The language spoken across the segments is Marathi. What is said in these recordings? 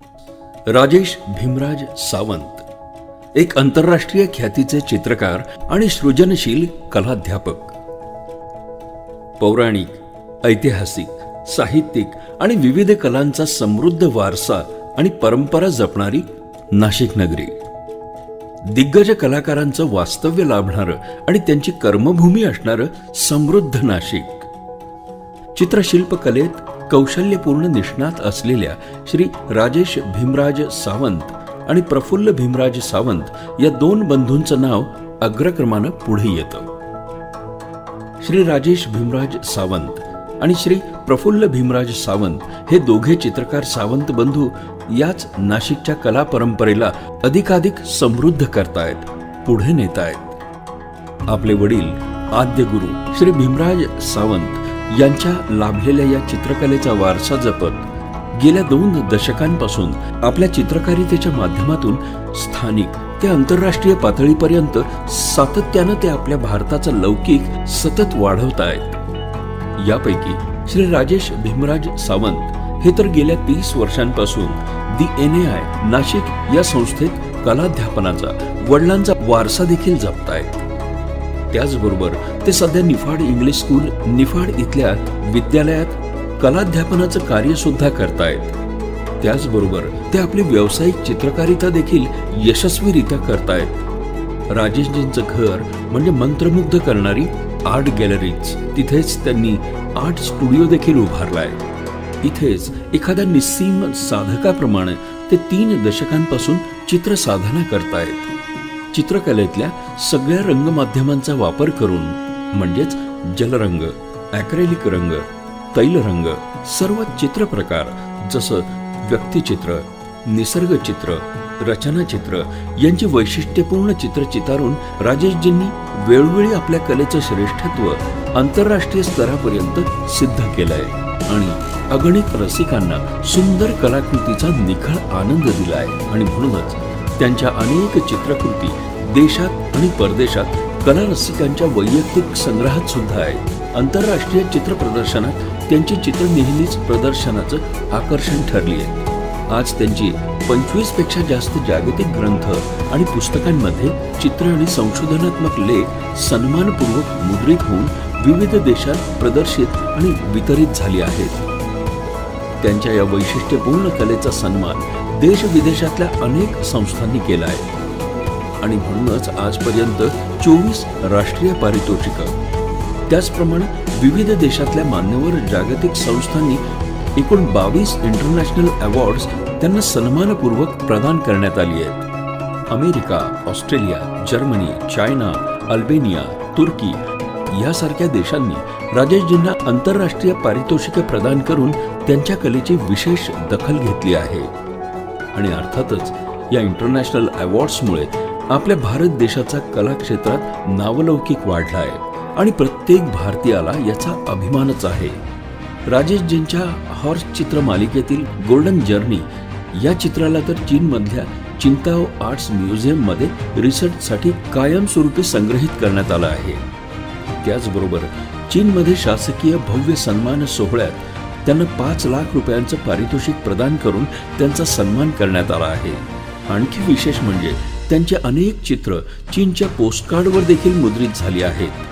राजेश भीमराज सावंत एक आंतरराष्ट्रीय ख्यातीचे चित्रकार आणि सृजनशील कलाध्यापक. पौराणिक, ऐतिहासिक, साहित्यिक आणि विविध कलांचा समृद्ध वारसा आणि परंपरा जपणारी नाशिक नगरी. दिग्गज कलाकारांचं वास्तव्य लाभणारं आणि त्यांची कर्मभूमी असणारं समृद्ध नाशिक. चित्रशिल्प कलेत कौशल्यपूर्ण निष्णात असलेल्या श्री राजेश भीमराज सावंत आणि प्रफुल्ल भीमराज सावंत या दोन बंधूंचं नाव अग्रक्रमानं पुढे येतं. श्री राजेश भीमराज सावंत आणि श्री प्रफुल्ल भीमराज सावंत हे दोघे चित्रकार सावंत बंधू याच नाशिकच्या कला परंपरेला अधिकाधिक समृद्ध करतायत, पुढे नेतायत. आपले वडील आद्य गुरु श्री भीमराज सावंत यांच्या लाभलेल्या या चित्रकलेचा वारसा जपत गेल्या 2 दशकांपासून आपल्या चित्रकारितेच्या माध्यमातून स्थानिक ते आंतरराष्ट्रीय पातळीपर्यंत सातत्यानं ते आपल्या भारताचा लौकिक सतत वाढवतायत. यापैकी श्री राजेश भीमराज सावंत हे तर गेल्या 30 वर्षांपासून दी NAI नाशिक या संस्थेत कलाध्यापनाचा वडिलांचा वारसा देखील जपतायत. त्याचबरोबर ते सध्या निफाड इंग्लिश स्कूल निफाड इथल्या विद्यालयात कलाध्यापनाचं कार्य सुद्धा करतायत. त्याचबरोबर ते आपली व्यावसायिक चित्रकारिता देखील यशस्वीरित्या करतायत. राजेशजींचं घर म्हणजे मंत्रमुग्ध करणारी आर्ट गॅलरीज. तिथेच त्यांनी आर्ट स्टुडिओ देखील उभारलाय. इथेच एखाद्या निस्सीम साधकाप्रमाणे ते 3 दशकांपासून चित्र साधना करतायत. चित्रकलेतल्या सगळ्या रंगमाध्यमांचा वापर करून म्हणजेच जलरंग, ॲक्रेलिक रंग, तैलरंग, सर्व चित्रप्रकार जसं व्यक्तिचित्र, निसर्गचित्र, रचनाचित्र यांची वैशिष्ट्यपूर्ण चित्र चितारून राजेशजींनी वेळोवेळी आपल्या कलेचं श्रेष्ठत्व आंतरराष्ट्रीय स्तरापर्यंत सिद्ध केलंय आणि अगणित रसिकांना सुंदर कलाकृतीचा निखळ आनंद दिलाय. आणि म्हणूनच त्यांच्या अनेक चित्रकृती देशात आणि परदेशात कला रसिकांच्या वैयक्तिक संग्रहात सुद्धा आहेत. आंतरराष्ट्रीय चित्र प्रदर्शनात त्यांची चित्र नेहमीच प्रदर्शनाचं आकर्षण ठरली आहेत. आज त्यांची 25 पेक्षा जास्त जागतिक ग्रंथ आणि पुस्तकांमध्ये चित्र आणि संशोधनात्मक लेख सन्मानपूर्वक मुद्रित होऊन विविध देशात प्रदर्शित आणि वितरित झाली आहेत. त्यांच्या या वैशिष्ट्यपूर्ण कलेचा सन्मान देश विदेशातल्या अनेक संस्थांनी केला आहे आणि म्हणूनच आजपर्यंत 24 राष्ट्रीय पारितोषिकं, त्याचप्रमाणे विविध देशातल्या मान्यवर जागतिक संस्थांनी एकूण 22 इंटरनॅशनल अवॉर्ड्स त्यांना सन्मानपूर्वक प्रदान करण्यात आली आहेत. America, Australia, Germany, China, Albania, तुर्की यासारख्या देशांनी राजेशजींना आंतरराष्ट्रीय पारितोषिके प्रदान करून त्यांच्या कलेची विशेष दखल घेतली आहे. आणि अर्थातच या इंटरनॅशनल अवॉर्ड्समुळे आपल्या भारत देशाचा कला क्षेत्रात नावलौकिक वाढला आहे आणि प्रत्येक भारतीयाला याचा अभिमानच आहे. राजेशजींच्या हॉर्स चित्र मालिकेतील गोल्डन जर्नी या चित्राला तर चीनमधल्या चिंताओ आर्ट्स म्युझियममध्ये रिसर्चसाठी कायमस्वरूपी संग्रहित करण्यात आलं आहे. त्याचबरोबर चीनमध्ये शासकीय भव्य सन्मान सोहळ्यात त्यांना 5 लाख रुपयांचं पारितोषिक प्रदान करून त्यांचा सन्मान करण्यात आला आहे. आणखी विशेष म्हणजे त्यांचे अनेक चित्र चीनच्या पोस्टकार्डवर देखील मुद्रित झाली आहेत.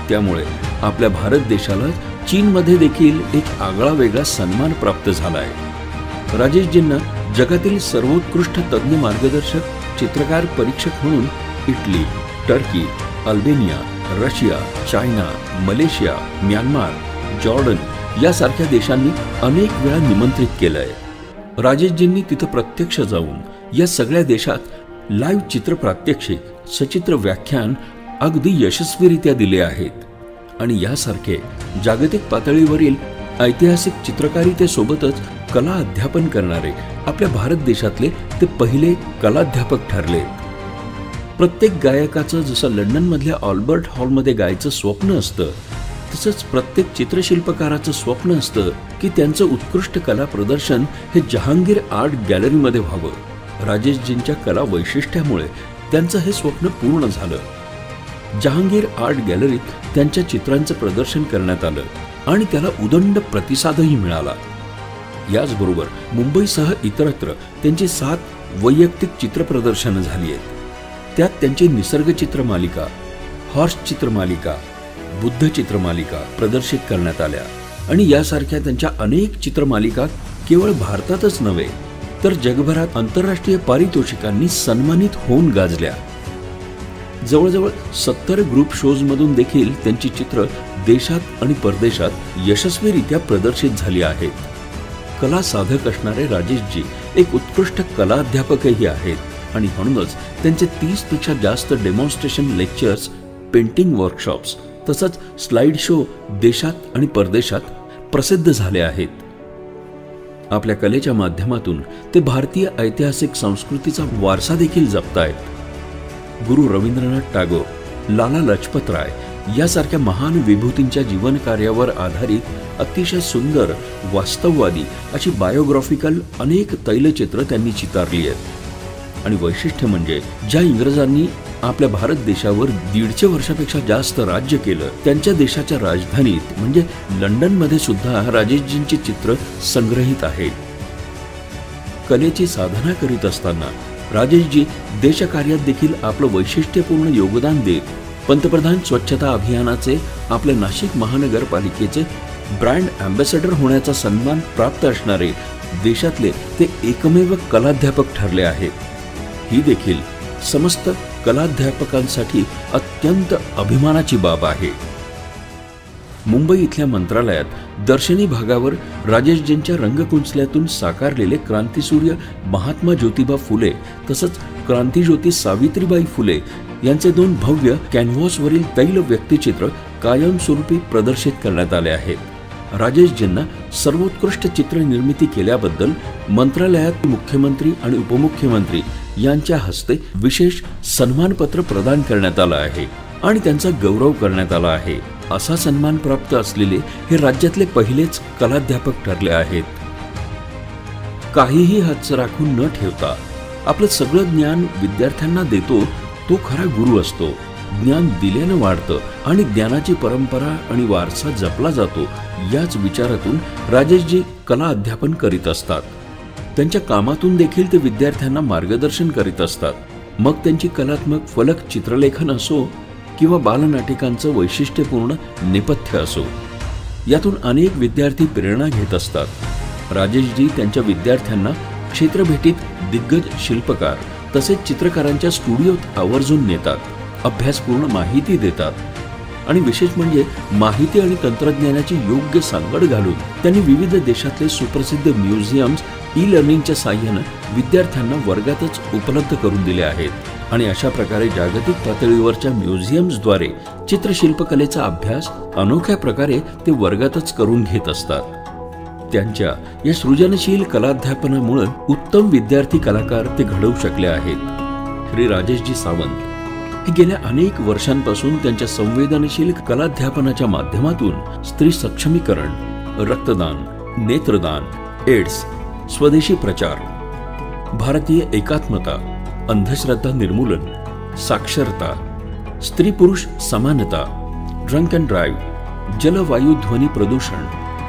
त्यामुळे आपल्या भारत देशाला चीनमध्ये देखील एक आगळा वेगळा सन्मान प्राप्त झाला आहे. राजेशजींना जगातील सर्वोत्कृष्ट तज्ज्ञ मार्गदर्शक चित्रकार परीक्षक म्हणून Italy, Turkey, Albania, Russia, China, Malaysia, Myanmar, Jordan यासारख्या देशांनी अनेक वेळा निमंत्रित केलंय. राजेशजींनी तिथं प्रत्यक्ष जाऊन या सगळ्या देशात लाईव्ह चित्र प्रात्यक्षिक, सचित्र व्याख्यान अगदी यशस्वीरित्या दिले आहेत. आणि यासारखे जागतिक पातळीवरील ऐतिहासिक चित्रकारितेसोबतच कला अध्यापन करणारे आपल्या भारत देशातले ते पहिले कलाध्यापक ठरले. प्रत्येक गायकाचं जसं लंडनमधल्या ऑल्बर्ट हॉलमध्ये गायचं स्वप्न असतं, तसंच प्रत्येक चित्रशिल्पकाराचं स्वप्न असतं की त्यांचं उत्कृष्ट कला प्रदर्शन हे जहांगीर आर्ट गॅलरीमध्ये व्हावं. राजेशजींच्या कला वैशिष्ट्यामुळे त्यांचं हे स्वप्न पूर्ण झालं. जहांगीर आर्ट गॅलरीत त्यांच्या चित्रांचं प्रदर्शन करण्यात आलं आणि त्याला उदंड प्रतिसादही मिळाला. याचबरोबर मुंबईसह इतरत्र त्यांची 7 वैयक्तिक चित्रप्रदर्शनं झाली आहेत. त्यात त्यांची निसर्ग चित्रमालिका, हॉर्स चित्रमालिका, बुद्ध चित्रमालिका प्रदर्शित करण्यात आल्या आणि यासारख्या त्यांच्या अनेक चित्रमालिका केवळ भारतातच नव्हे तर जगभरात आंतरराष्ट्रीय पारितोषिकांनी सन्मानित होऊन गाजल्या. जवळजवळ 70 ग्रुप शोज मधून देखील त्यांची चित्र देशात आणि परदेशात यशस्वीरित्या प्रदर्शित झाली आहेत. कला साधक असणारे राजेशजी एक उत्कृष्ट कला अध्यापकही आहेत आणि म्हणूनच त्यांचे 30 पेक्षा जास्त डेमॉन्स्ट्रेशन लेक्चर्स, पेंटिंग वर्कशॉप्स तसंच स्लाइड शो देशात आणि परदेशात प्रसिद्ध झाले आहेत. आपल्या कलेच्या माध्यमातून ते भारतीय ऐतिहासिक संस्कृतीचा वारसा देखील जपतायत. गुरु रवींद्रनाथ टागोर, लाला लजपत राय यासारख्या महान विभूतींच्या जीवनकार्यावर आधारित अतिशय सुंदर, वास्तववादी अशी बायोग्राफिकल अनेक तैलचित्र त्यांनी चितारली आहेत. आणि वैशिष्ट्य म्हणजे ज्या इंग्रजांनी आपल्या भारत देशावर 150 वर्षापेक्षा जास्त राज्य केलं, त्यांच्या देशाच्या राजधानीत म्हणजे लंडनमध्ये सुद्धा राजेशजींची चित्र संग्रहित आहेत. कलेची साधना करीत असताना राजेशजी देशकार्यात देखील आपलं वैशिष्ट्यपूर्ण योगदान देत पंतप्रधान स्वच्छता अभियानाचे, आपल्या नाशिक महानगरपालिकेचे ब्रँड अँबॅसेडर होण्याचा सन्मान प्राप्त असणारे देशातले ते एकमेव कलाध्यापक ठरले आहेत. ही देखील समस्त कलाध्यापकांसाठी अत्यंत अभिमानाची बाब आहे. मुंबई इथल्या मंत्रालयात दर्शनी भागावर राजेशजींच्या रंगकुंचल्यातून साकारलेले क्रांतीसूर्य महात्मा ज्योतिबा फुले तसंच क्रांतीज्योती सावित्रीबाई फुले यांचे 2 भव्य कॅनव्हासवरील तैल व्यक्तिचित्र कायमस्वरूपी प्रदर्शित करण्यात आले आहेत. राजेशजींना सर्वोत्कृष्ट चित्र निर्मिती केल्याबद्दल मंत्रालयात मुख्यमंत्री आणि उपमुख्यमंत्री यांच्या हस्ते विशेष सन्मानपत्र प्रदान करण्यात आलं आहे आणि त्यांचा गौरव करण्यात आला आहे. असा सन्मान प्राप्त असलेले हे राज्यातले पहिलेच कलाध्यापक ठरले आहेत. काहीही हाच राखून न ठेवता आपलं सगळं ज्ञान विद्यार्थ्यांना देतो तो खरा गुरु असतो. ज्ञान दिल्यानं वाढतं आणि ज्ञानाची परंपरा आणि वारसा जपला जातो याच विचारातून राजेशजी कला अध्यापन करीत असतात. त्यांच्या कामातून देखील ते विद्यार्थ्यांना मार्गदर्शन करीत असतात. मग त्यांची कलात्मक फलक चित्रलेखन असो किंवा बालनाटिकांचं वैशिष्ट्यपूर्ण नेपथ्य असो, यातून अनेक विद्यार्थी प्रेरणा घेत असतात. राजेशजी त्यांच्या विद्यार्थ्यांना क्षेत्रभेटीत दिग्गज शिल्पकार तसेच चित्रकारांच्या स्टुडिओत आवर्जून नेतात, अभ्यासपूर्ण माहिती देतात आणि विशेष म्हणजे माहिती आणि तंत्रज्ञानाची योग्य सांगड घालून त्यांनी विविध देशातले सुप्रसिद्ध म्युझियम्स ई-लर्निंगच्या साहाय्याने विद्यार्थ्यांना वर्गातच उपलब्ध करून दिले आहेत आणि अशा प्रकारे जागतिक पातळीवरच्या म्युझियम्सद्वारे चित्रशिल्पकलेचा अभ्यास अनोख्या प्रकारे ते वर्गातच करून घेत असतात. त्यांच्या या सृजनशील कलाध्यापनामुळे उत्तम विद्यार्थी कलाकार ते घडवू शकले आहेत. श्री राजेशजी सावंत हे गेल्या अनेक वर्षांपासून त्यांच्या संवेदनशील कलाध्यापनाच्या माध्यमातून स्त्री सक्षमीकरण, रक्तदान, नेत्रदान, एड्स, स्वदेशी प्रचार, भारतीय एकात्मता, अंधश्रद्धा निर्मूलन, साक्षरता, स्त्री पुरुष समानता, ड्रंक अँड ड्राईव्ह, जल वायू ध्वनी प्रदूषण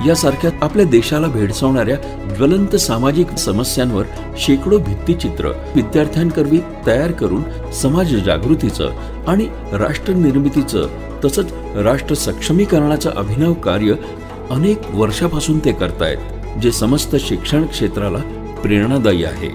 यासारख्या आपल्या देशाला भेडसावणाऱ्या ज्वलंत सामाजिक समस्यांवर शेकडो भित्तिचित्र विद्यार्थ्यांकरवी तयार करून समाज जागृतीचं आणि राष्ट्र निर्मितीचं तसंच राष्ट्र सक्षमीकरणाचं अभिनव कार्य अनेक वर्षापासून ते करतायत, जे समस्त शिक्षण क्षेत्राला प्रेरणादायी आहे.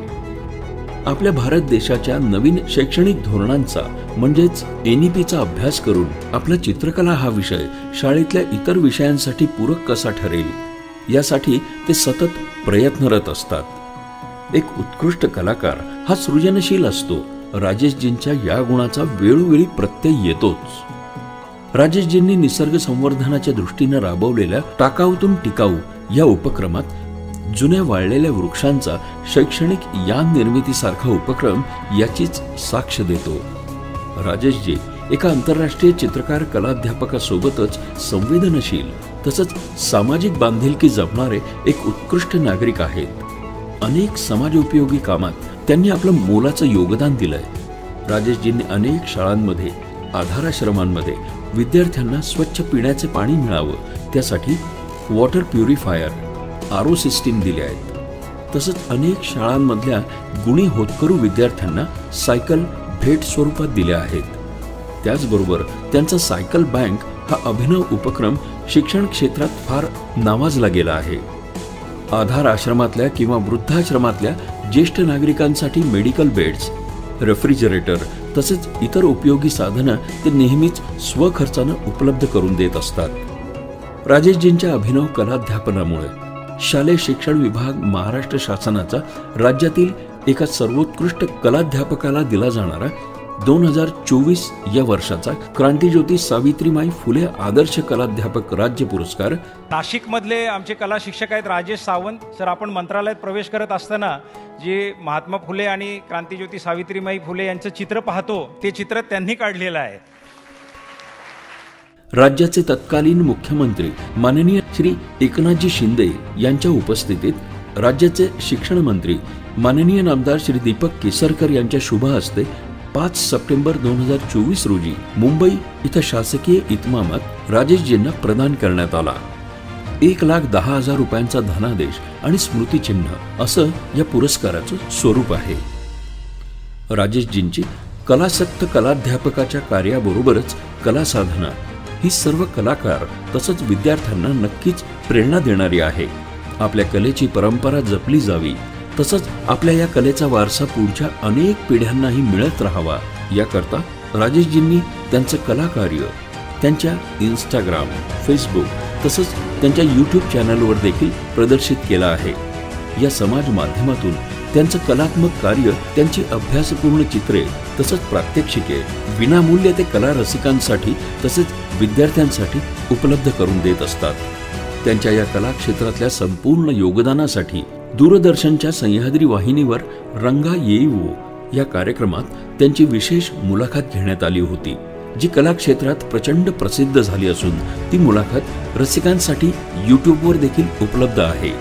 आपल्या भारत देशाच्या नवीन शैक्षणिक धोरणांचा म्हणजेच NEPचा अभ्यास करून आपला चित्रकला हा विषय शाळेतल्या इतर विषयांसाठी पूरक कसा ठरेल यासाठी ते सतत प्रयत्नरत असतात. एक उत्कृष्ट कलाकार हा सृजनशील असतो. राजेशजींच्या या गुणाचा वेळोवेळी प्रत्यय येतोच. राजेशजींनी निसर्ग संवर्धनाच्या दृष्टीने राबवलेल्या टाकाऊतून टिकाऊ या उपक्रमात जुन्या वाळलेल्या वृक्षांचा शैक्षणिक यान निर्मितीसारखा उपक्रम याचीच साक्ष देतो. राजेशजी एका आंतरराष्ट्रीय चित्रकार कलाध्यापकासोबतच संवेदनशील तसंच सामाजिक बांधिलकी जपणारे एक उत्कृष्ट नागरिक आहेत. अनेक समाजोपयोगी कामात त्यांनी आपलं मोलाचं योगदान दिलंय. राजेशजींनी अनेक शाळांमध्ये, आधाराश्रमांमध्ये विद्यार्थ्यांना स्वच्छ पिण्याचे पाणी मिळावं त्यासाठी वॉटर प्युरिफायर, RO सिस्टीम दिल्या आहेत। तसंच अनेक शाळांमधल्या गुणी होतकरू विद्यार्थ्यांना सायकल भेट स्वरूपात दिल्या आहेत। त्याचबरोबर त्यांचा सायकल बँक हा अभिनव उपक्रम शिक्षण क्षेत्रात फार नावाजला गेला आहे। आधार आश्रमातल्या किंवा वृद्धाश्रमातल्या ज्येष्ठ नागरिकांसाठी मेडिकल बेड्स, रेफ्रिजरेटर तसेच इतर उपयोगी साधनं ते नेहमीच स्वखर्चानं उपलब्ध करून देत असतात। राजेशजींच्या अभिनव कलाध्यापनामुळे शालेय शिक्षण विभाग महाराष्ट्र शासनाचा राज्यातील एका सर्वोत्कृष्ट कलाध्यापकाला दिला जाणारा 2024 या वर्षाचा क्रांतिज्योती सावित्रीबाई फुले आदर्श कलाध्यापक राज्य पुरस्कार नाशिक मधले आमचे कला शिक्षक आहेत राजेश सावंत सर। आपण मंत्रालयात प्रवेश करत असताना जे महात्मा फुले आणि क्रांतिज्योती सावित्रीबाई फुले यांचं चित्र पाहतो ते चित्र त्यांनी काढलेलं आहे। राज्याचे तत्कालीन मुख्यमंत्री माननीय श्री एकनाथजी शिंदे यांच्या उपस्थितीत राज्याचे शिक्षण मंत्री माननीय नामदार श्री दीपक केसरकर यांच्या शुभ हस्ते 5 सप्टेंबर 2024 रोजी मुंबई इथं शासकीय इतमामात राजेशजींना प्रदान करण्यात आला। 1,10,000 रुपयांचा धनादेश आणि स्मृतिचिन्ह असं या पुरस्काराचं स्वरूप आहे। राजेशजींची कलासक्त कलाध्यापकाच्या कार्याबरोबरच कला साधना ही सर्व कलाकार तसंच विद्यार्थ्यांना नक्कीच प्रेरणा देणारी आहे। आपल्या कलेची परंपरा जपली जावी तसंच आपल्या या कलेचा वारसा पुढच्या अनेक पिढ्यांनाही मिळत राहावा याकरता राजेशजींनी त्यांचं कलाकार्य त्यांच्या इंस्टाग्राम, फेसबुक तसंच त्यांच्या YouTube चॅनलवर देखील प्रदर्शित केलं आहे। या समाज माध्यमातून त्यांचं कलात्मक कार्य, त्यांची अभ्यासपूर्ण चित्रे तसंच प्रात्यक्षिके विनामूल्य ते कला रसिकांसाठी तसेच विद्यार्थ्यांसाठी उपलब्ध करून देत असतात। त्यांच्या या कला क्षेत्रातल्या संपूर्ण योगदानासाठी दूरदर्शनच्या सह्याद्री वाहिनीवर रंगा येईवो या कार्यक्रमात त्यांची विशेष मुलाखत घेण्यात आली होती, जी कला क्षेत्रात प्रचंड प्रसिद्ध झाली असून ती मुलाखत रसिकांसाठी YouTubeवर देखील उपलब्ध आहे।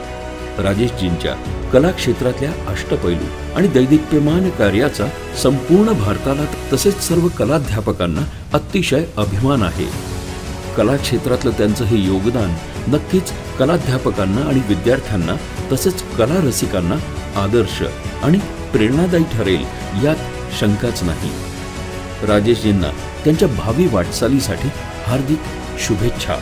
राजेशजींच्या कला क्षेत्रातल्या अष्टपैलू आणि दैदिप्यमान कार्याचा संपूर्ण भारताला तसेच सर्व कलाध्यापकांना अतिशय अभिमान आहे। कला क्षेत्रातलं त्यांचं हे योगदान नक्कीच कलाध्यापकांना आणि विद्यार्थ्यांना तसेच कला रसिकांना आदर्श आणि प्रेरणादायी ठरेल यात शंकाच नाही। राजेशजींना त्यांच्या भावी वाटचालीसाठी हार्दिक शुभेच्छा।